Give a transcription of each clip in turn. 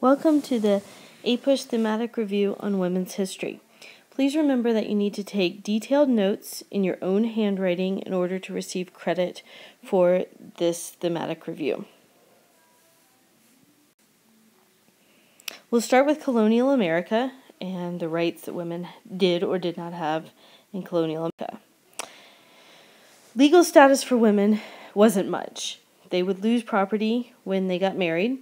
Welcome to the APUSH Thematic Review on Women's History. Please remember that you need to take detailed notes in your own handwriting in order to receive credit for this thematic review. We'll start with colonial America and the rights that women did or did not have in colonial America. Legal status for women wasn't much. They would lose property when they got married,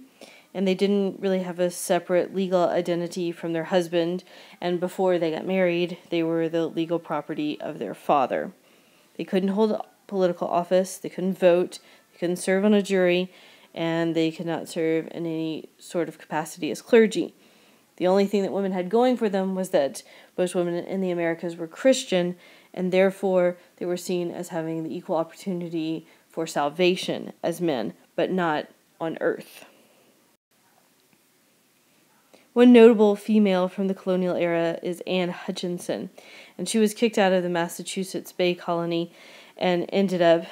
and they didn't really have a separate legal identity from their husband, and before they got married, they were the legal property of their father. They couldn't hold political office, they couldn't vote, they couldn't serve on a jury, and they could not serve in any sort of capacity as clergy. The only thing that women had going for them was that most women in the Americas were Christian, and therefore they were seen as having the equal opportunity for salvation as men, but not on earth. One notable female from the colonial era is Anne Hutchinson, and she was kicked out of the Massachusetts Bay Colony and ended up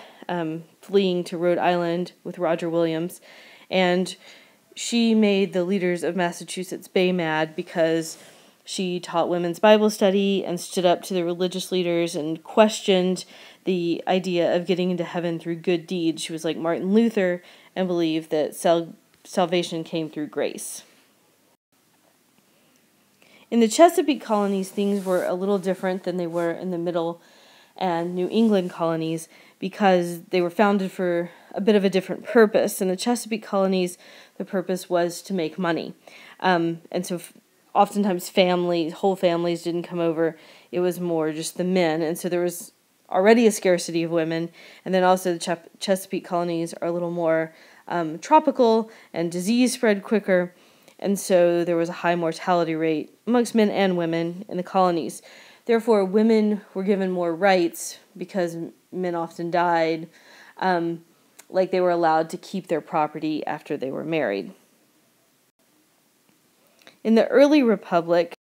fleeing to Rhode Island with Roger Williams, and she made the leaders of Massachusetts Bay mad because she taught women's Bible study and stood up to the religious leaders and questioned the idea of getting into heaven through good deeds. She was like Martin Luther and believed that salvation came through grace. In the Chesapeake colonies, things were a little different than they were in the Middle and New England colonies because they were founded for a bit of a different purpose. In the Chesapeake colonies, the purpose was to make money. And so oftentimes whole families didn't come over. It was more just the men. And so there was already a scarcity of women. And then also the Chesapeake colonies are a little more tropical and disease spread quicker. And so there was a high mortality rate amongst men and women in the colonies. Therefore, women were given more rights because men often died, like they were allowed to keep their property after they were married. In the early republic,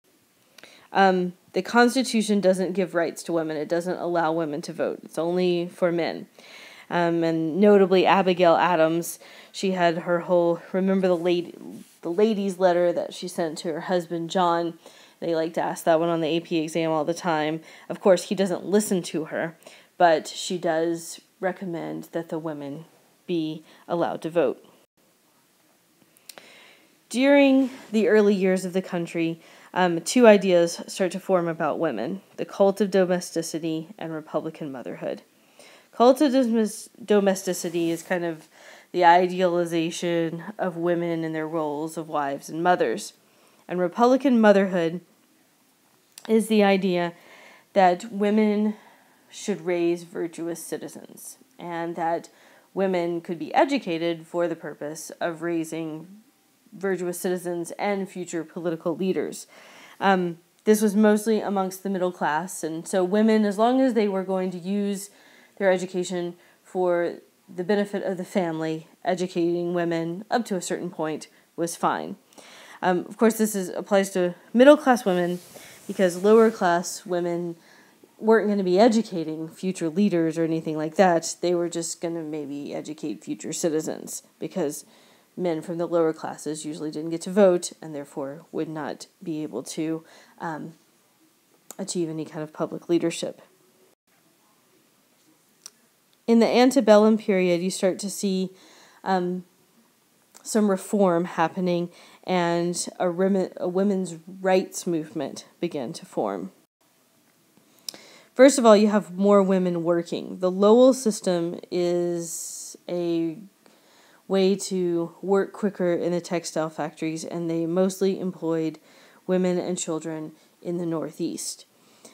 the Constitution doesn't give rights to women. It doesn't allow women to vote. It's only for men. And notably, Abigail Adams, she had her whole, remember the ladies' letter that she sent to her husband, John. They like to ask that one on the AP exam all the time. Of course, he doesn't listen to her, but she does recommend that the women be allowed to vote. During the early years of the country, two ideas start to form about women: the cult of domesticity and Republican motherhood. Cult of domesticity is kind of the idealization of women and their roles of wives and mothers. And Republican motherhood is the idea that women should raise virtuous citizens and that women could be educated for the purpose of raising virtuous citizens and future political leaders. This was mostly amongst the middle class, and so women, as long as they were going to use their education for the benefit of the family, educating women up to a certain point was fine. Of course, this applies to middle-class women because lower-class women weren't going to be educating future leaders or anything like that. They were just going to maybe educate future citizens because men from the lower classes usually didn't get to vote and therefore would not be able to achieve any kind of public leadership. In the antebellum period, you start to see some reform happening and a women's rights movement began to form. First of all, you have more women working. The Lowell system is a way to work quicker in the textile factories, and they mostly employed women and children in the Northeast.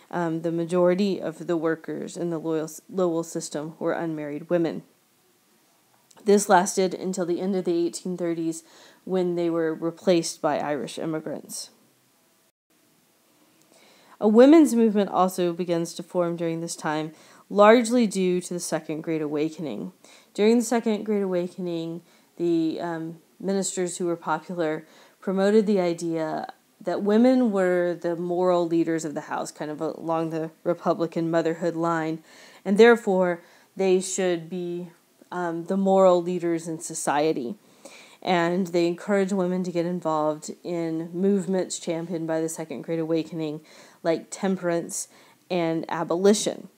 The majority of the workers in the Lowell system were unmarried women. This lasted until the end of the 1830s when they were replaced by Irish immigrants. A women's movement also begins to form during this time, largely due to the Second Great Awakening. During the Second Great Awakening, the ministers who were popular promoted the idea that women were the moral leaders of the house, kind of along the Republican motherhood line, and therefore they should be the moral leaders in society. and they encourage women to get involved in movements championed by the Second Great Awakening, like temperance and abolition.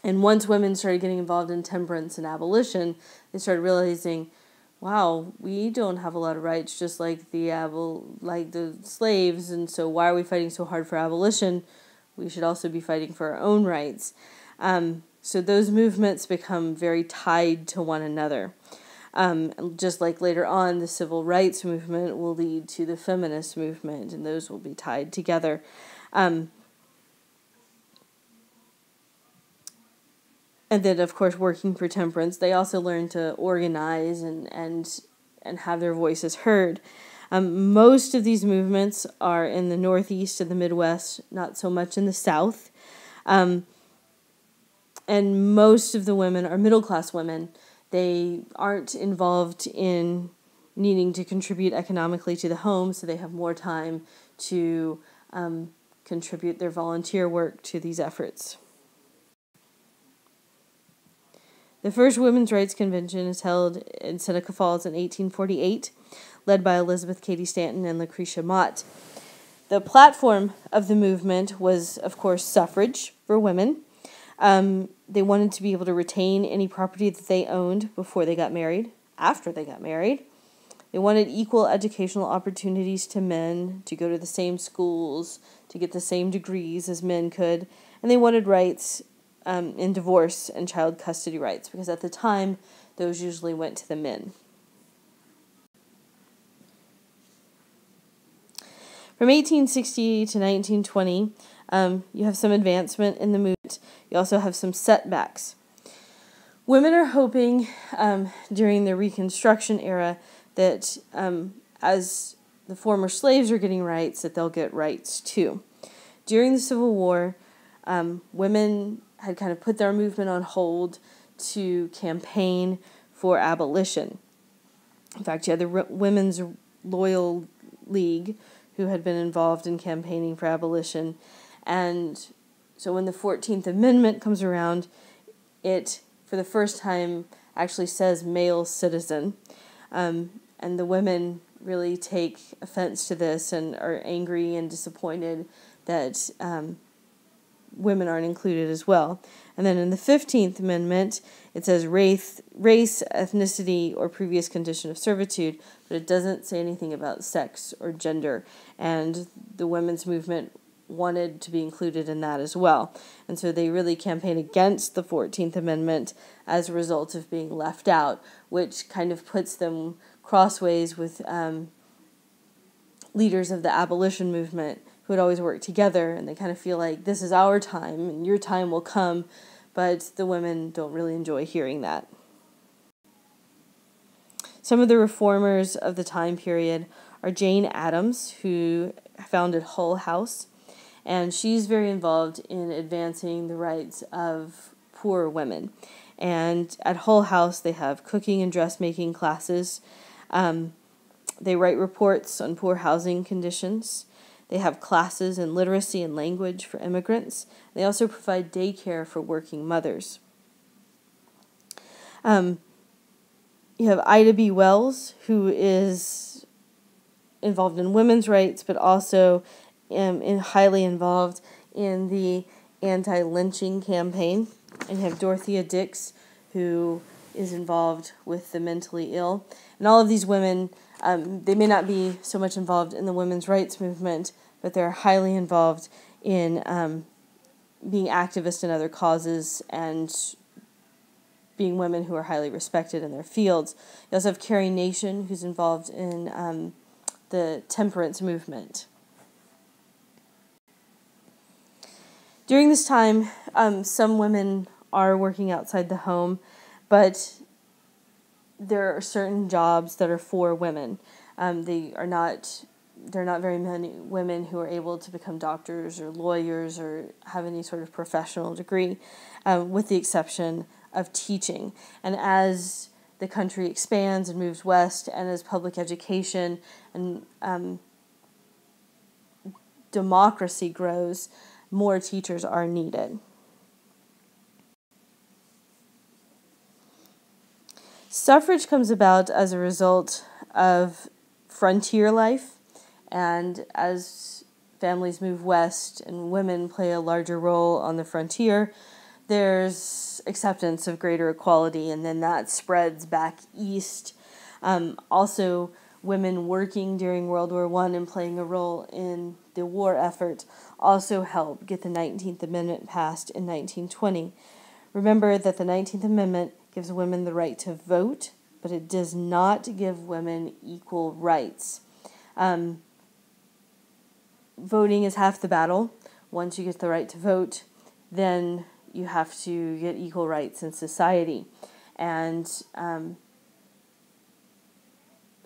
And once women started getting involved in temperance and abolition, they started realizing, wow, we don't have a lot of rights, just like the slaves, and so why are we fighting so hard for abolition? We should also be fighting for our own rights. So those movements become very tied to one another. Just like later on, the civil rights movement will lead to the feminist movement, and those will be tied together. And then, of course, working for temperance, they also learn to organize and have their voices heard. Most of these movements are in the Northeast and the Midwest, not so much in the South. And most of the women are middle-class women. They aren't involved in needing to contribute economically to the home, so they have more time to contribute their volunteer work to these efforts. The first Women's Rights Convention is held in Seneca Falls in 1848, led by Elizabeth Cady Stanton and Lucretia Mott. The platform of the movement was, of course, suffrage for women. They wanted to be able to retain any property that they owned before they got married, after they got married. They wanted equal educational opportunities to men, to go to the same schools, to get the same degrees as men could, and they wanted rights in divorce and child custody rights, because at the time, those usually went to the men. From 1860 to 1920, you have some advancement in the movement. You also have some setbacks. Women are hoping during the Reconstruction era that as the former slaves are getting rights, that they'll get rights too. During the Civil War, women had kind of put their movement on hold to campaign for abolition. In fact, you had the Women's Loyal League, who had been involved in campaigning for abolition. And so when the 14th Amendment comes around, it, for the first time, actually says male citizen. And the women really take offense to this and are angry and disappointed that women aren't included as well. And then in the 15th Amendment, it says race, ethnicity, or previous condition of servitude, but it doesn't say anything about sex or gender. And the women's movement wanted to be included in that as well. And so they really campaign against the 14th Amendment as a result of being left out, which kind of puts them crossways with leaders of the abolition movement who would always work together, and they kind of feel like this is our time and your time will come, but the women don't really enjoy hearing that. Some of the reformers of the time period are Jane Addams, who founded Hull House, and she's very involved in advancing the rights of poor women. And at Hull House, they have cooking and dressmaking classes. They write reports on poor housing conditions. They have classes in literacy and language for immigrants. They also provide daycare for working mothers. You have Ida B. Wells, who is involved in women's rights, but also highly involved in the anti-lynching campaign. And you have Dorothea Dix, who is involved with the mentally ill. And all of these women, they may not be so much involved in the women's rights movement, but they're highly involved in being activists in other causes and being women who are highly respected in their fields. You also have Carrie Nation, who's involved in the temperance movement. During this time, some women are working outside the home, but there are certain jobs that are for women. There are not very many women who are able to become doctors or lawyers or have any sort of professional degree, with the exception of teaching. And as the country expands and moves west, and as public education and democracy grows, more teachers are needed. Suffrage comes about as a result of frontier life, and as families move west and women play a larger role on the frontier, there's acceptance of greater equality, and then that spreads back east. Also, women working during World War I and playing a role in the war effort also helped get the 19th Amendment passed in 1920. Remember that the 19th Amendment gives women the right to vote, but it does not give women equal rights. Voting is half the battle. Once you get the right to vote, then you have to get equal rights in society. And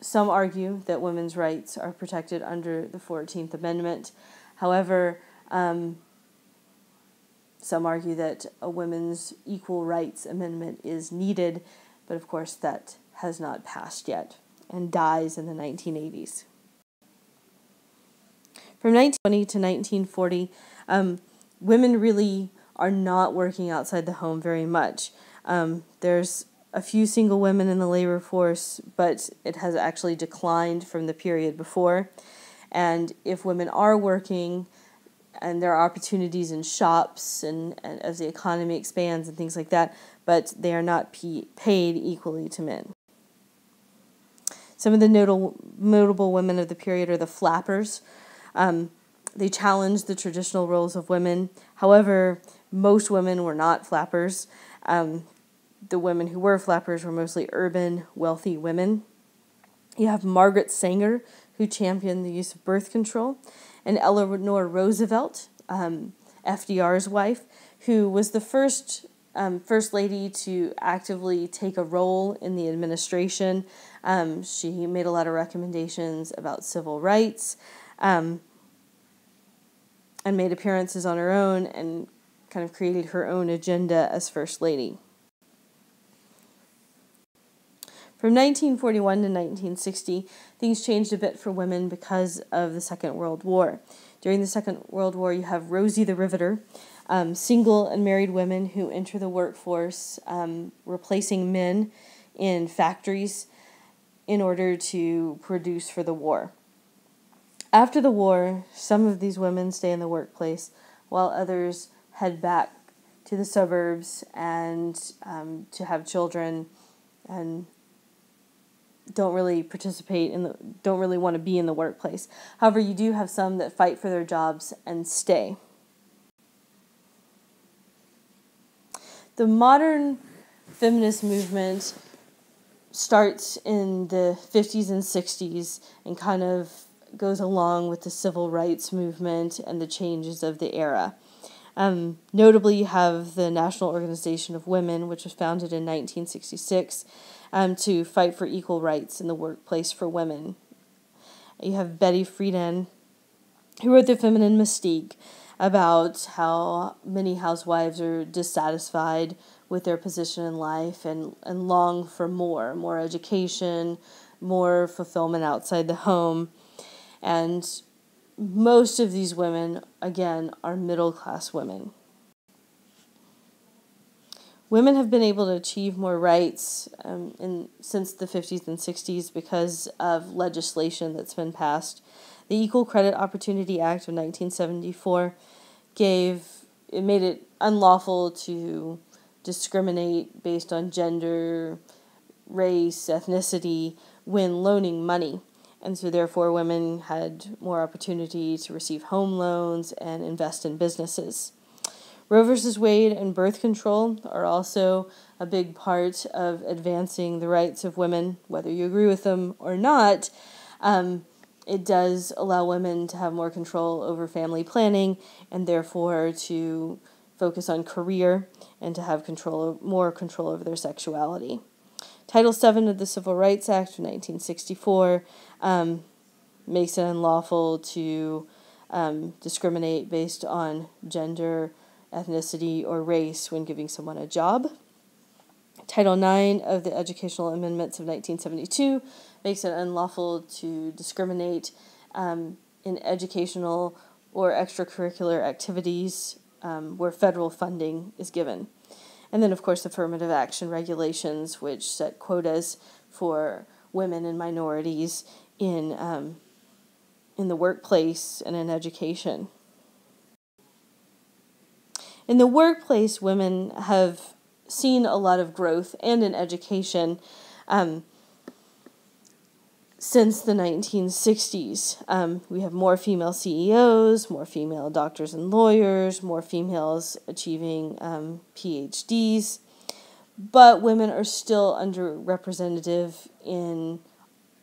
some argue that women's rights are protected under the 14th Amendment. However, some argue that a women's equal rights amendment is needed, but of course that has not passed yet and dies in the 1980s. From 1920 to 1940, women really are not working outside the home very much. There's a few single women in the labor force, but it has actually declined from the period before. And if women are working, and there are opportunities in shops and as the economy expands and things like that, but they are not paid equally to men. Some of the notable women of the period are the flappers. They challenged the traditional roles of women. However, most women were not flappers. The women who were flappers were mostly urban, wealthy women. You have Margaret Sanger, who championed the use of birth control, and Eleanor Roosevelt, FDR's wife, who was the first lady to actively take a role in the administration. She made a lot of recommendations about civil rights, and made appearances on her own and kind of created her own agenda as First Lady. From 1941 to 1960, things changed a bit for women because of the Second World War. During the Second World War, you have Rosie the Riveter, single and married women who enter the workforce, replacing men in factories in order to produce for the war. After the war, some of these women stay in the workplace, while others head back to the suburbs and to have children and don't really want to be in the workplace. However, you do have some that fight for their jobs and stay. The modern feminist movement starts in the 50s and 60s and kind of goes along with the civil rights movement and the changes of the era. Notably, you have the National Organization of Women, which was founded in 1966, to fight for equal rights in the workplace for women. You have Betty Friedan, who wrote The Feminine Mystique, about how many housewives are dissatisfied with their position in life and long for more education, more fulfillment outside the home. And most of these women, again, are middle-class women. Women have been able to achieve more rights since the 50s and 60s because of legislation that's been passed. The Equal Credit Opportunity Act of 1974 made it unlawful to discriminate based on gender, race, ethnicity when loaning money. And so therefore women had more opportunity to receive home loans and invest in businesses. Roe v. Wade and birth control are also a big part of advancing the rights of women, whether you agree with them or not. It does allow women to have more control over family planning and therefore to focus on career and to have more control over their sexuality. Title VII of the Civil Rights Act of 1964 makes it unlawful to discriminate based on gender, ethnicity, or race when giving someone a job. Title IX of the Educational Amendments of 1972 makes it unlawful to discriminate in educational or extracurricular activities where federal funding is given. And then, of course, affirmative action regulations, which set quotas for women and minorities in the workplace and in education. In the workplace, women have seen a lot of growth, and in education, since the 1960s. We have more female CEOs, more female doctors and lawyers, more females achieving PhDs, but women are still underrepresented in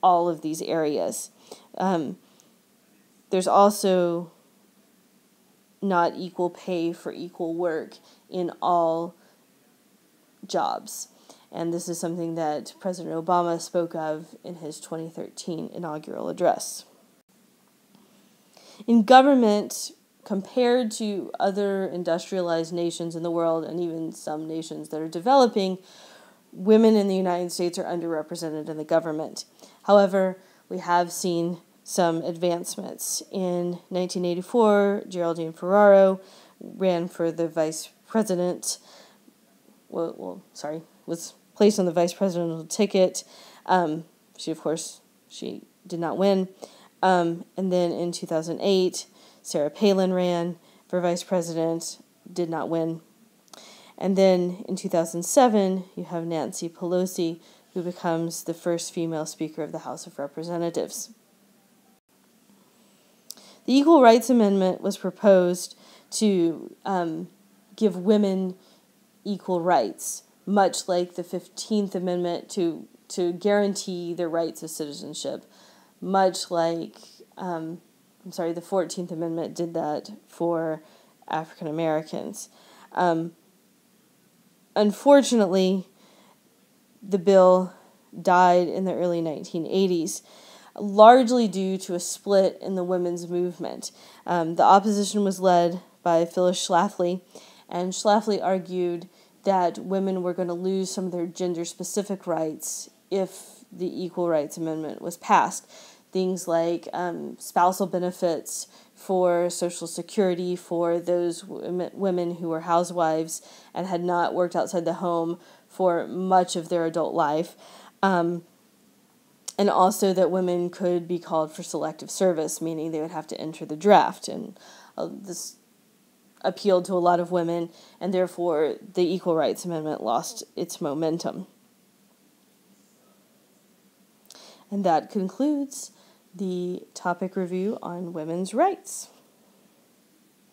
all of these areas. There's also not equal pay for equal work in all jobs. And this is something that President Obama spoke of in his 2013 inaugural address. In government, compared to other industrialized nations in the world, and even some nations that are developing, women in the United States are underrepresented in the government. However, we have seen some advancements. In 1984, Geraldine Ferraro ran for the vice president. Was placed on the vice presidential ticket. She did not win. And then in 2008, Sarah Palin ran for vice president, did not win. And then in 2007, you have Nancy Pelosi, who becomes the first female Speaker of the House of Representatives. The Equal Rights Amendment was proposed to give women equal rights, much like the 15th Amendment to guarantee their rights of citizenship, much like, the 14th Amendment did that for African Americans. Unfortunately, the bill died in the early 1980s, largely due to a split in the women's movement. The opposition was led by Phyllis Schlafly, and Schlafly argued that women were going to lose some of their gender-specific rights if the Equal Rights Amendment was passed. Things like spousal benefits for Social Security for those women who were housewives and had not worked outside the home for much of their adult life. And also that women could be called for selective service, meaning they would have to enter the draft. And this appealed to a lot of women, and therefore the Equal Rights Amendment lost its momentum. And that concludes the topic review on women's rights.